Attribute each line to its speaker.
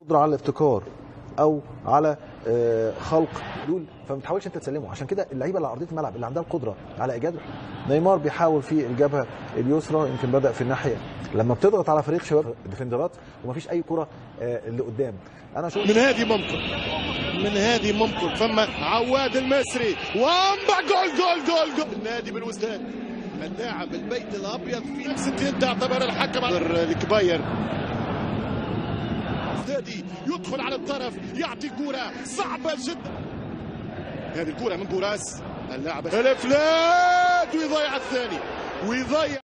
Speaker 1: قدرة على الابتكار او على خلق حلول، فما تحاولش انت تسلمه. عشان كده اللعيبه اللي على ارضيه الملعب اللي عندها القدره على ايجاد، نيمار بيحاول في الجبهه اليسرى، يمكن بدا في الناحيه لما بتضغط على فريق شباب ديفندرات ومفيش اي كره اللي قدام. انا شوف
Speaker 2: من هذه ممكن فما عواد المصري وامبع جول النادي بالوزدان. اللاعب البيت الابيض في 60 تعتبر الحكم الكباير. يدخل على الطرف يعطي كرة صعبة جدا. هذه الكرة من بوراس، اللاعب الافلات ويضيع الثاني ويضيع